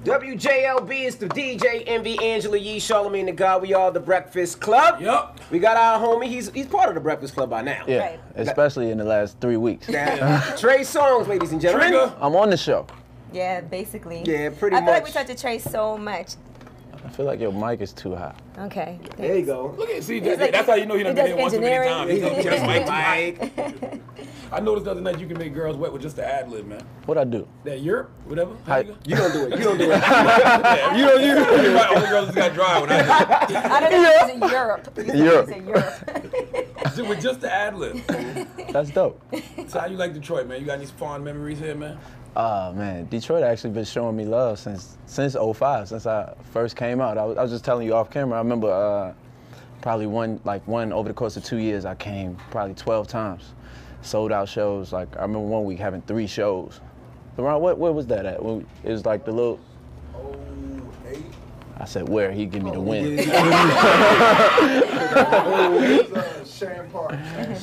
WJLB is the DJ, Envy, Angela Yee, Charlamagne the God. We are the Breakfast Club. Yup. We got our homie. He's part of the Breakfast Club by now. Yeah, Right. especially in the last 3 weeks. Trey Songz, ladies and gentlemen. Trigger. I'm on the show. Yeah, basically. Yeah, pretty I feel like much. we talked to Trey so much. I feel like your mic is too high. Okay. There you go. Look at see, like- that's how you know he done he been does there once too many engineering. times. He's Just just Mike. I noticed the other night you can make girls wet with just the ad lib, man. What I do? That Europe, whatever. Hi. You don't do it. You don't do it. You right, all the girls just got dry when I I don't know if it was in Europe. Europe. In Europe. did with just the ad lib. That's dope. So how you like Detroit, man? You got any fond memories here, man? Man, Detroit actually been showing me love since 05, since I first came out. I was just telling you off camera. I remember probably one over the course of 2 years, I came probably 12 times. Sold out shows. Like I remember one week having 3 shows. Around where was that at? It was like the little. 08. I said where? He give me the win. Shane Park.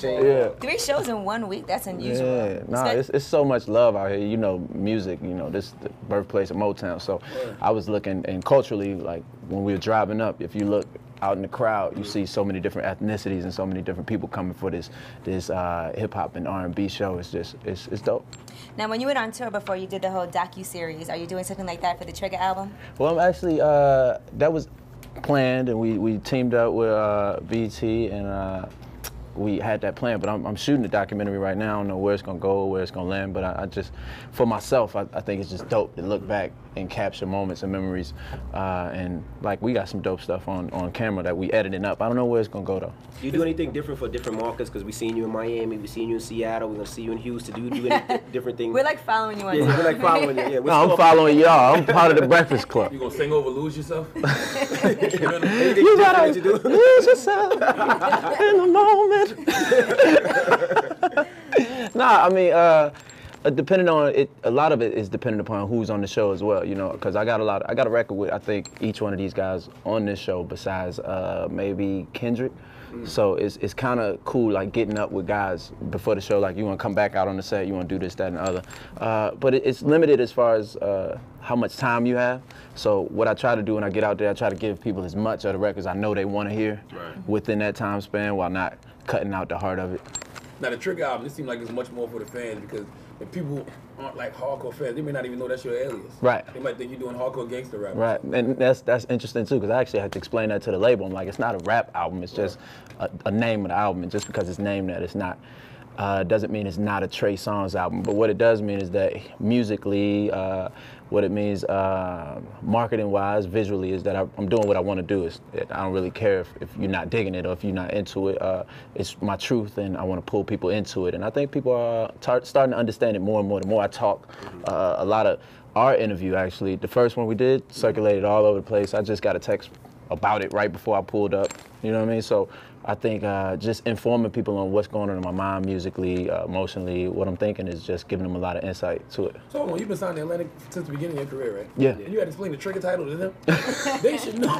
Yeah. 3 shows in 1 week. That's unusual. Yeah, nah, it's so much love out here. You know, music. You know, this is the birthplace of Motown. So, I was looking, and culturally, like when we were driving up, if you look out in the crowd, you see so many different ethnicities and so many different people coming for this hip hop and R&B show. It's just it's dope. Now, when you went on tour before, you did the whole docu-series. Are you doing something like that for the Trigger album? Well, I'm actually that was planned, and we teamed up with BT and. We had that plan, but I'm shooting a documentary right now. I don't know where it's gonna go, where it's gonna land, but I just, for myself, I think it's just dope to look back and capture moments and memories. And like we got some dope stuff on camera that we editing up. I don't know where it's gonna go though. Do you do anything different for different markets? Because we seen you in Miami, we seen you in Seattle, we're gonna see you in Houston. Do you do any different things? We're like following you on Yeah, tour. we're like following you. Yeah, No, I'm following y'all. I'm part of the Breakfast Club. You gonna sing over Lose Yourself? You gotta you do? lose yourself in the moment. Nah, I mean, depending on it, a lot of it is dependent upon who's on the show as well. You know, because I got a record with I think each one of these guys on this show besides maybe Kendrick. So it's kind of cool, like getting up with guys before the show, like you want to come back out on the set, you want to do this, that, and the other. But it's limited as far as how much time you have. So what I try to do when I get out there, I try to give people as much of the records I know they want to hear within that time span while not cutting out the heart of it. Now the Trigger album, this seems like it's much more for the fans because if people aren't like hardcore fans, they may not even know that's your alias. Right. They might think you're doing hardcore gangster rap. Right, and that's interesting too, because I actually had to explain that to the label. I'm like, it's not a rap album, it's just a name of the album, and just because it's named that, it's not, doesn't mean it's not a Trey Songz album. But what it does mean is that musically, what it means marketing-wise, visually, is that I'm doing what I want to do. I don't really care if you're not digging it or if you're not into it. It's my truth, and I want to pull people into it. And I think people are starting to understand it more and more. The more I talk, a lot of our interview, actually, the first one we did, circulated all over the place. I just got a text about it right before I pulled up. You know what I mean? So I think just informing people on what's going on in my mind musically, emotionally, what I'm thinking is just giving them a lot of insight to it. So when you've been signed to Atlantic since the beginning of your career, right? Yeah. And you had to explain the Trigger title to them? They should know.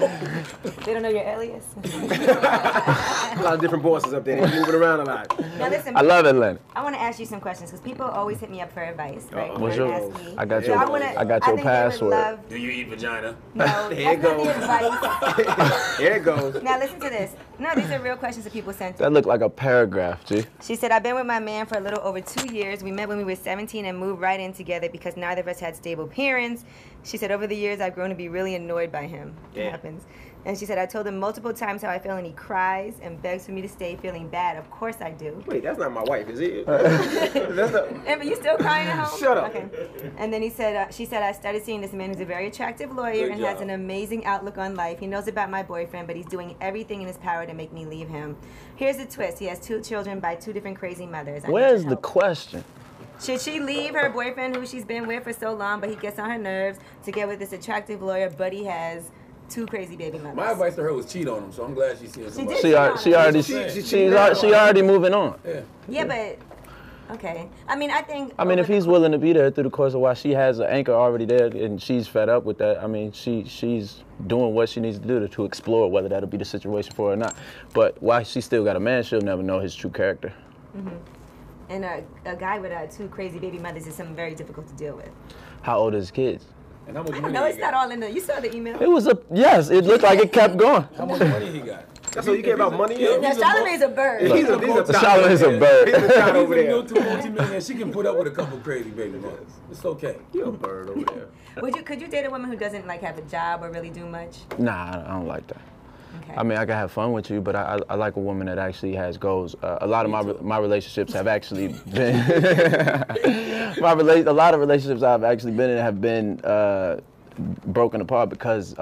They don't know your alias. A lot of different bosses up there. They're moving around a lot. Now listen, I love Atlanta. I want to ask you some questions because people always hit me up for advice, right? What's They your- ask me. I got So your- I I got your think they would password. love- Do you eat vagina? No, There it that's not goes. the advice. Here it goes. Now listen to this. No, these are real questions that people sent. That looked like a paragraph, G. She said, I've been with my man for a little over 2 years. We met when we were 17 and moved right in together because neither of us had stable parents. She said, over the years, I've grown to be really annoyed by him. Yeah. It happens. And she said, I told him multiple times how I feel, and he cries and begs for me to stay, feeling bad. Of course I do. Wait, that's not my wife, is it? That's not... Amber, you still crying at home? Shut up. Okay. And then he said, she said, I started seeing this man who's a very attractive lawyer Good and has job. an amazing outlook on life. He knows about my boyfriend, but he's doing everything in his power to make me leave him. Here's the twist. He has 2 children by 2 different crazy mothers. I need Where's your the help. question? Should she leave her boyfriend who she's been with for so long, but he gets on her nerves, to get with this attractive lawyer, but he has 2 crazy baby mothers? My advice to her was cheat on him, so I'm glad she's seeing somebody. did. She already moving on. Yeah. Yeah, but okay. I mean, I think. I mean, if he's willing to be there through the course of while she has an anchor already there and she's fed up with that, I mean, she's doing what she needs to do to explore whether that'll be the situation for her or not. But while she still got a man, she'll never know his true character. Mm-hmm. And a guy with 2 crazy baby mothers is something very difficult to deal with. How old is his kids? And how much money? No, it's not all in there. You saw the email. It was yes, it looked like it kept going. How much money he got? That's what you care about money? Now, Charlamagne's a bird. Charlamagne's a bird. He's a child over there. Multi-million. She can put up with a couple crazy baby mothers. It's okay. You're a bird over there. Could you date a woman who doesn't like have a job or really do much? Nah, I don't like that. Okay. I mean, I can have fun with you, but I like a woman that actually has goals. A lot of my relationships have actually been a lot of relationships I've actually been in have been broken apart because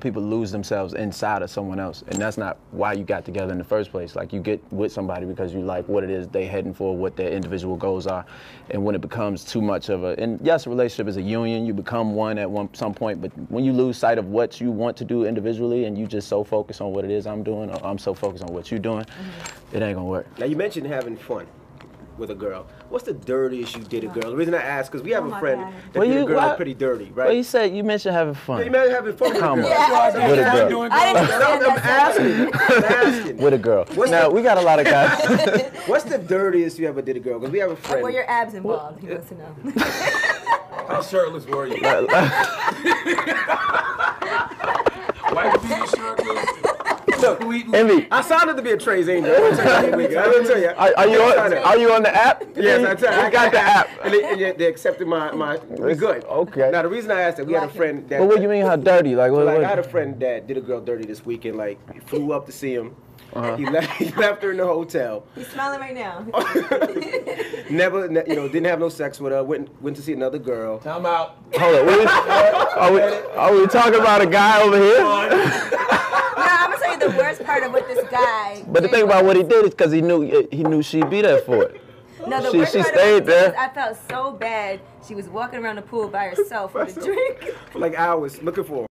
people lose themselves inside of someone else, and that's not why you got together in the first place. Like, you get with somebody because you like what it is they heading for, what their individual goals are, and when it becomes too much of and yes, a relationship is a union. You become one at some point, but when you lose sight of what you want to do individually, and you just so focused on what it is I'm doing, or I'm so focused on what you're doing, it ain't gonna work. Now, you mentioned having fun with a girl. What's the dirtiest you did a girl? The reason I ask, because we have a friend that did a girl that's pretty dirty, right? Well, you mentioned having fun. Yeah, you mentioned having fun with a girl. With a girl. I'm asking. With a girl. Now, we got a lot of guys. What's the dirtiest you ever did a girl? Because we have a friend. Were your abs involved? He wants to know. How shirtless were you? Why did you shirtless? Look, Envy. I signed up to be a Trey's angel. I'm gonna tell you. Are you on the app? Yes, I tell you. I got the app. And they accepted my. We good. Okay. Now, the reason I asked that, we had a friend that. But what do you mean, how dirty? Like, what? I had a friend that did a girl dirty this weekend. Like, he flew up to see him. He left her in the hotel. He's smiling right now. Didn't have no sex with her. Went to see another girl. Time out. Hold on. Are we talking about a guy over here? I'm gonna tell you the worst part of what this guy. But the thing about what he did is because he knew she'd be there for it. No, the worst part stayed there. I felt so bad. She was walking around the pool by herself with a drink. For like hours, looking for her.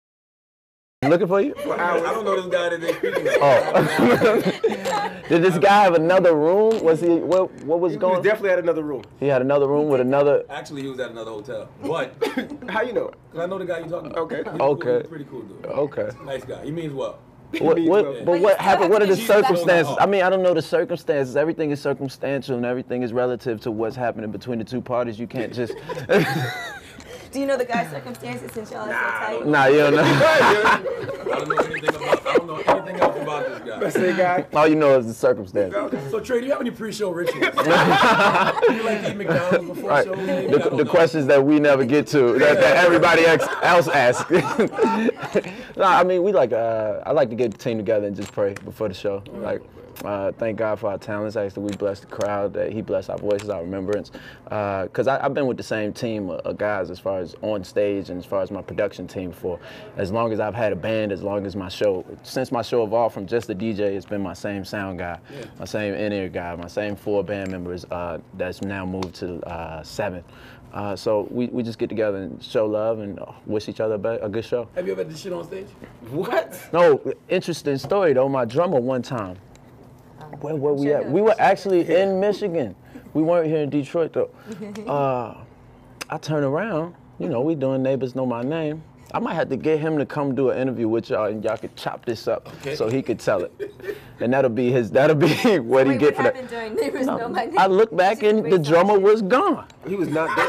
Looking for you? For hours. I don't know this guy that they're speaking of. Oh. Did this guy have another room? Was he? What was going on? He definitely had another room. He had another room with another. Actually, he was at another hotel. But how you know? Because I know the guy you're talking about. Okay. Okay. He's pretty cool dude. Okay. Nice guy. He means well. But what happened? What are the circumstances? I mean, I don't know the circumstances. Everything is circumstantial and everything is relative to what's happening between the two parties. You can't just. Do you know the guy's circumstances since y'all are so tight? Nah, you don't know. I don't know anything else about this guy. That's the guy. All you know is the circumstances. So, Trey, do you have any pre-show rituals? Do you like eat McDonald's before Right. show? The questions that we never get to, that everybody else asks. No, I mean, I like to get the team together and just pray before the show. Like, thank God for our talents. Actually, we bless the crowd, that He bless our voices, our remembrance. Because I've been with the same team of guys as far as on stage and as far as my production team for as long as I've had a band, as long as my show. Since my show evolved from just a DJ, it's been my same sound guy, my same in-ear guy, my same 4 band members that's now moved to 7. So we just get together and show love and wish each other a good show. Have you ever had this shit on stage? What? No, interesting story though. My drummer one time. Where were we at? We were actually in Michigan. We weren't here in Detroit though. I turn around, we doing Neighbors Know My Name. I might have to get him to come do an interview with y'all and y'all could chop this up so he could tell it. And that'll be what he get for that. During Neighbors Know My Name? I look back and the drummer was gone. He was not there.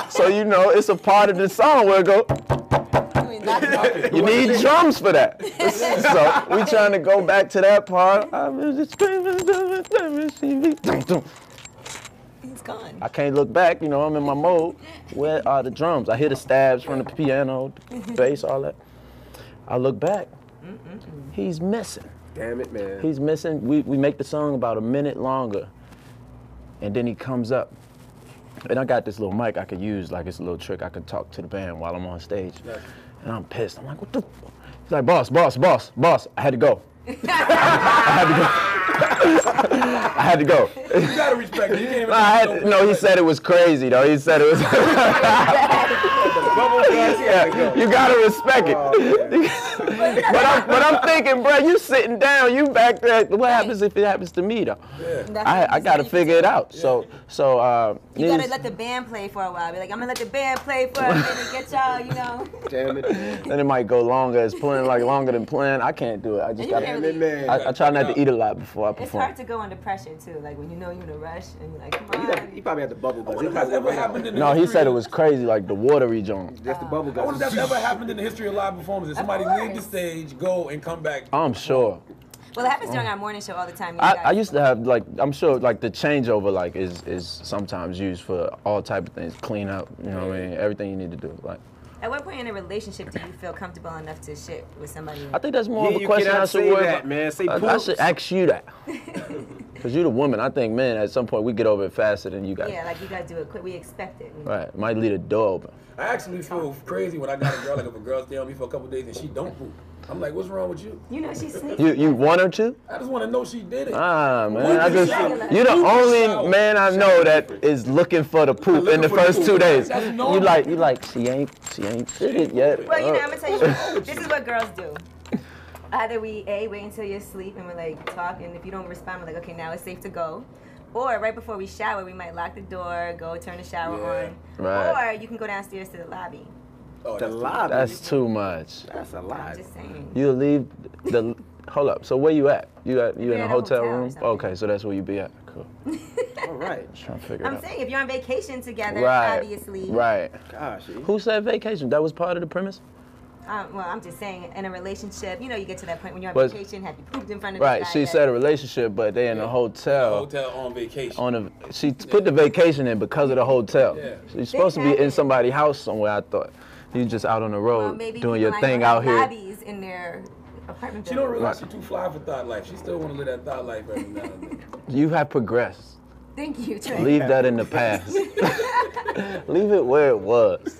So it's a part of the song where it go. You need drums for that. So we trying to go back to that part. He's gone. I can't look back, I'm in my mode. Where are the drums? I hear the stabs from the piano, the bass, all that. I look back. He's missing. Damn it, man. He's missing. We make the song about a minute longer. And then he comes up. And I got this little mic I could use, like it's a little trick. I could talk to the band while I'm on stage. Yeah. And I'm pissed. I'm like, what the? He's like, boss. I had to go. I had to go. You gotta respect it. He said it was crazy though. He said it was. Yeah, you gotta respect it. But But I'm thinking, bro, you sitting down, you back there. What happens if it happens to me though? Yeah. I gotta figure it out. So you gotta let the band play for a while. Be like, I'm gonna let the band play for a minute, get y'all, you know. Damn it. Then it might go longer. It's playing like longer than planned. I can't do it. I just gotta. I try not to eat a lot before I perform. It's hard to go under pressure too. Like when you know you're in a rush and you're like, come on. He probably had the bubble gum. No, he said it was crazy, like the watery joint. That's the bubble gum. I wonder if that's ever happened in the history of live performances. Somebody leave the stage, go, and come back. I'm sure. Well, it happens during our morning show all the time. I used to have, like, I'm sure, like, the changeover, like, is sometimes used for all type of things. Clean up, you know what I mean? Everything you need to do, like. At what point in a relationship do you feel comfortable enough to shit with somebody? I think that's more of a question I should worry about. Man. Say I should ask you that. Because you're the woman. I think, man, at some point we get over it faster than you guys. Yeah, like you guys do it quick. We expect it. Right. Might leave the door open. I actually feel crazy when I got a girl, like if a girl stay on me for a couple days and she don't poop. I'm like, what's wrong with you? You know she's sneaky. You want her to? I just want to know she did it. Ah, man. You're the only man I know that is looking for the poop in the first 2 days. You like, she ain't shit it yet. Well, you know, I'm gonna tell you, this is what girls do. Either we wait until you're asleep and we're like talk, and if you don't respond, we're like, okay, now it's safe to go. Or right before we shower, we might lock the door, go turn the shower on. Right. Or you can go downstairs to the lobby. Oh, The lobby. That's too much. That's a lot. I'm just saying. You leave the. Hold up. So where you at? You in at a a hotel hotel or room? something. Okay, so that's where you be at. Cool. All right. Trying to figure it I'm out. saying if you're on vacation together, Right. obviously. Right. Gosh. Who said vacation? That was part of the premise. Well, I'm just saying, in a relationship, you know, you get to that point when you're on But- vacation, have you pooped in front of Right. the guy She that- said a relationship, but they in a hotel. Hotel on vacation. She put the vacation in because of the hotel. Yeah. So you're supposed to be in somebody's house somewhere. I thought you just out on the road Well, maybe doing people your like thing to have out here. lobbies in their apartment She don't building. realize she's too fly for thought life. She still want to live that thought life every now and then. You have progressed. Thank you, Trey. Leave that in the past. Leave it where it was.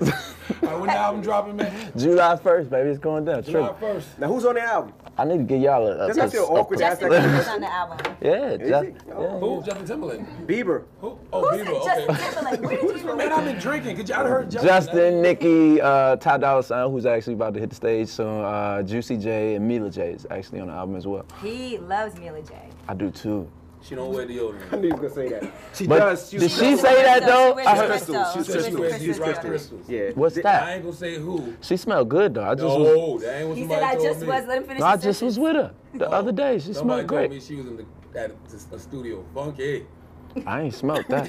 All right, when the album dropping, man? July 1st, baby, it's going down. July True. 1st. Now, who's on the album? I need to give y'all a. Doesn't that feel awkward to ask that Justin question? Bieber's on the album. Yeah, Who? Justin Timberlake. Bieber. Who? Oh, Who said Bieber. Justin Okay. Timberlake? Where did you Man, I've been drinking. Could y'all heard Justin? Justin, Nicki, Ty Dolla $ign, who's actually about to hit the stage soon. Juicy J and Mila J is actually on the album as well. He loves Mila J. I do too. She don't wear I deodorant. knew you were going to say that. She But does. did she say that though? She I wears heard. crystals. She's She wears crystals. She's crystals. Crystals. Yeah. What's I that? ain't gonna say who. She smelled good though. I just was. No, that ain't what He somebody said, I told just me. was. Let him finish No, I his just was sentence. with her the other day. She Somebody smelled told me great. she was at a studio. Funky. I ain't smelled that.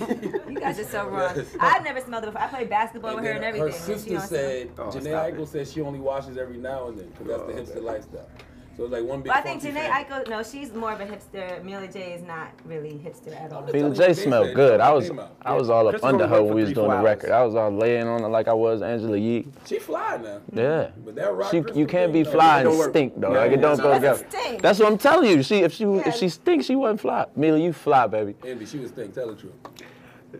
You guys are so wrong. Yes. I've never smelled it before. I played basketball with her and everything. Her and she sister don't said, Oh, Janae stop Aiko said she only washes every now and then because that's the hipster lifestyle. So it's like one big. Well, I think funky Janae family. Aiko, no, she's more of a hipster. Mila J is not really hipster at all. Mila J smelled good. I was all up Crystal under only her went when for we was 3-4 doing the hours. record. I was all laying on her like I was Angela Yee. She fly now. Yeah. But that rock You Crystal can't thing, be no, fly it and don't work. stink though. Yeah, Like it don't yeah. go She together. doesn't stink. That's what I'm telling you. If she stinks, she wasn't fly. Mila, you fly, baby. Envy, she was think. Tell the truth.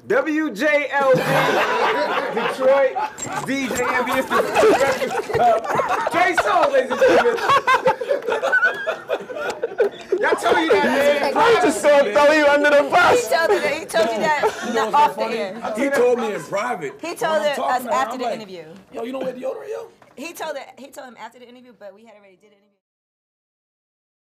WJLB, Detroit, DJ Envy, Trey Songz, ladies and gentlemen. Y'all told you that, man. I just gonna throw you under the bus. He told you that not off the air. He told me in private. He when told I'm us talking to her, after I'm the like, interview. Yo, you don't wear deodorant, yo? He told him after the interview, but we had already did it.